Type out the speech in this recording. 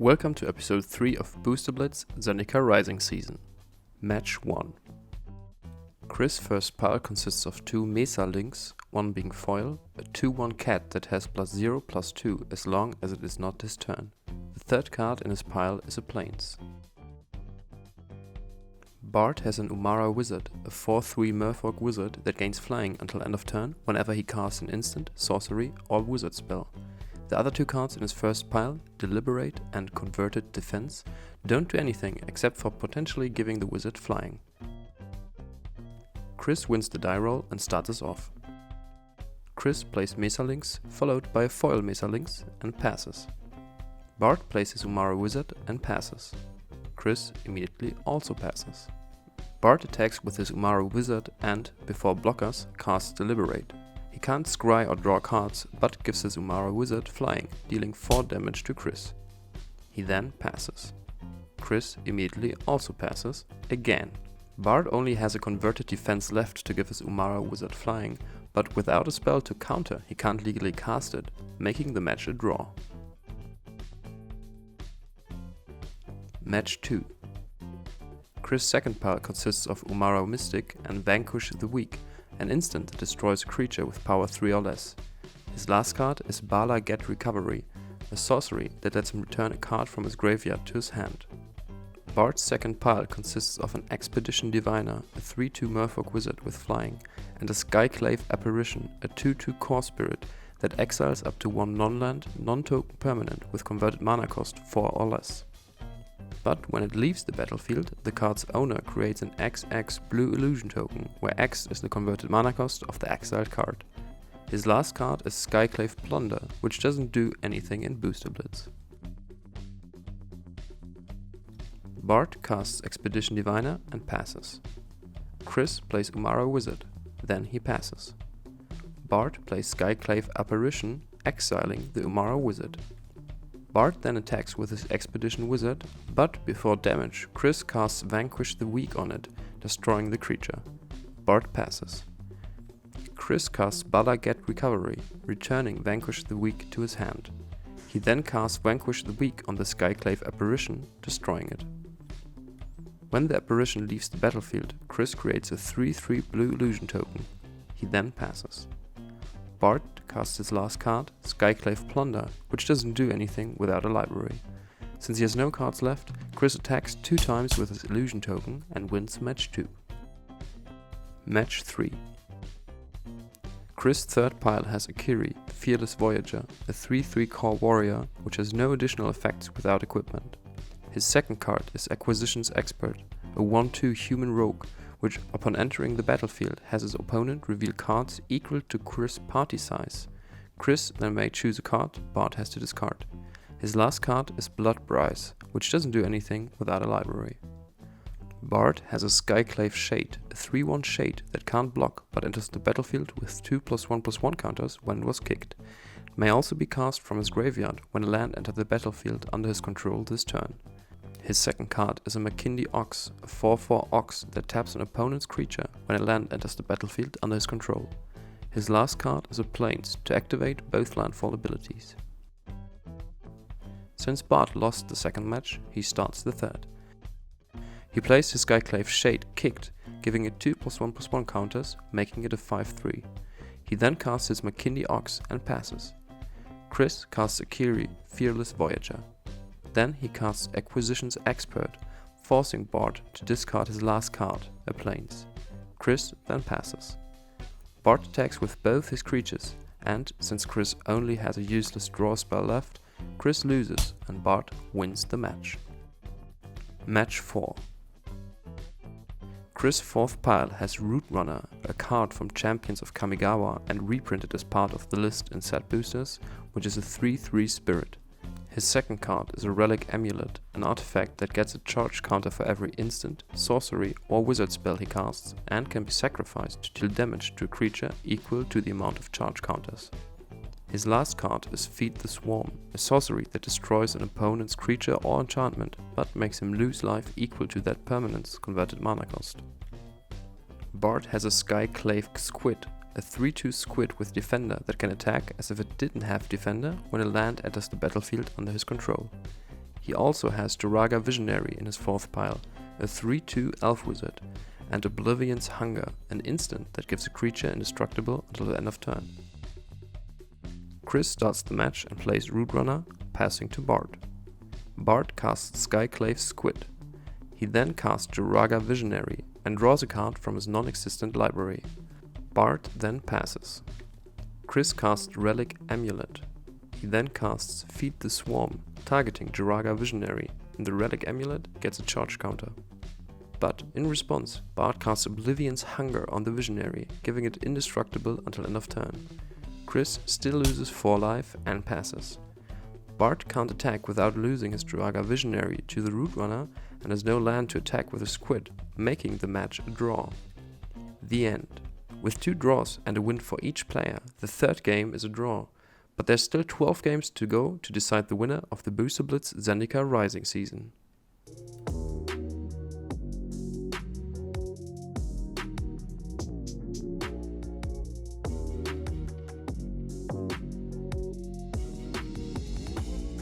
Welcome to episode 3 of Booster Blitz Zendikar Rising Season. Match 1. Chris' first pile consists of 2 Mesa links, one being foil, a 2/1 cat that has +0/+2 as long as it is not his turn. The third card in his pile is a Plains. Bart has an Umara Wizard, a 4/3 Merfolk Wizard that gains flying until end of turn whenever he casts an instant, sorcery or wizard spell. The other 2 cards in his first pile, Deliberate and Converted Defense, don't do anything except for potentially giving the wizard flying. Chris wins the die roll and starts us off. Chris plays Mesa Links, followed by a foil Mesa Links, and passes. Bart plays his Umara Wizard and passes. Chris immediately also passes. Bart attacks with his Umara Wizard and, before blockers, casts Deliberate. He can't scry or draw cards, but gives his Umara Wizard flying, dealing 4 damage to Chris. He then passes. Chris immediately also passes, again. Bart only has a converted defense left to give his Umara Wizard flying, but without a spell to counter, he can't legally cast it, making the match a draw. Match 2. Chris' second pile consists of Umara Mystic and Vanquish the Weak, an instant that destroys a creature with power 3 or less. His last card is Bala Get Recovery, a sorcery that lets him return a card from his graveyard to his hand. Bart's second pile consists of an Expedition Diviner, a 3/2 Merfolk Wizard with flying, and a Skyclave Apparition, a 2/2 Core Spirit that exiles up to 1 non-land, non-token permanent with converted mana cost 4 or less. But when it leaves the battlefield, the card's owner creates an XX blue illusion token, where X is the converted mana cost of the exiled card. His last card is Skyclave Plunder, which doesn't do anything in Booster Blitz. Bart casts Expedition Diviner and passes. Chris plays Umara Wizard, then he passes. Bart plays Skyclave Apparition, exiling the Umara Wizard. Bart then attacks with his Expedition Wizard, but before damage, Chris casts Vanquish the Weak on it, destroying the creature. Bart passes. Chris casts Bala Get Recovery, returning Vanquish the Weak to his hand. He then casts Vanquish the Weak on the Skyclave Apparition, destroying it. When the apparition leaves the battlefield, Chris creates a 3/3 blue illusion token. He then passes. Bart casts his last card, Skyclave Plunder, which doesn't do anything without a library. Since he has no cards left, Chris attacks 2 times with his illusion token and wins match 2. Match 3. Chris' third pile has Akiri, Fearless Voyager, a 3/3 Core Warrior, which has no additional effects without equipment. His second card is Acquisitions Expert, a 1/2 Human Rogue, which upon entering the battlefield has his opponent reveal cards equal to Chris' party size. Chris then may choose a card Bart has to discard. His last card is Blood Bryce, which doesn't do anything without a library. Bart has a Skyclave Shade, a 3/1 Shade that can't block but enters the battlefield with 2 +1/+1 counters when it was kicked. It may also be cast from his graveyard when a land enters the battlefield under his control this turn. His second card is a McKinley Ox, a 4/4 Ox that taps an opponent's creature when a land enters the battlefield under his control. His last card is a Plains to activate both landfall abilities. Since Bart lost the second match, he starts the third. He plays his Skyclave Shade kicked, giving it 2 +1/+1 counters, making it a 5/3. He then casts his McKinley Ox and passes. Chris casts Akiri, Fearless Voyager. Then he casts Acquisitions Expert, forcing Bart to discard his last card, a Plains. Chris then passes. Bart attacks with both his creatures, and since Chris only has a useless draw spell left, Chris loses and Bart wins the match. Match 4. Chris' fourth pile has Root Runner, a card from Champions of Kamigawa and reprinted as part of the list in set boosters, which is a 3/3 Spirit. His second card is a Relic Amulet, an artifact that gets a charge counter for every instant, sorcery or wizard spell he casts, and can be sacrificed to deal damage to a creature equal to the amount of charge counters. His last card is Feed the Swarm, a sorcery that destroys an opponent's creature or enchantment, but makes him lose life equal to that permanent's converted mana cost. Bart has a Skyclave Squid, a 3/2 squid with Defender that can attack as if it didn't have Defender when a land enters the battlefield under his control. He also has Jiraga Visionary in his 4th pile, a 3/2 elf wizard, and Oblivion's Hunger, an instant that gives a creature indestructible until the end of turn. Chris starts the match and plays Root-Runner, passing to Bart. Bart casts Skyclave's Squid. He then casts Jiraga Visionary and draws a card from his non-existent library. Bart then passes. Chris casts Relic Amulet. He then casts Feed the Swarm, targeting Jiraga Visionary, and the Relic Amulet gets a charge counter. But in response, Bart casts Oblivion's Hunger on the Visionary, giving it indestructible until end of turn. Chris still loses 4 life and passes. Bart can't attack without losing his Jiraga Visionary to the Root-Runner and has no land to attack with a Squid, making the match a draw. The end. With 2 draws and a win for each player, the 3rd game is a draw, but there's still 12 games to go to decide the winner of the Booster Blitz Zendikar Rising season.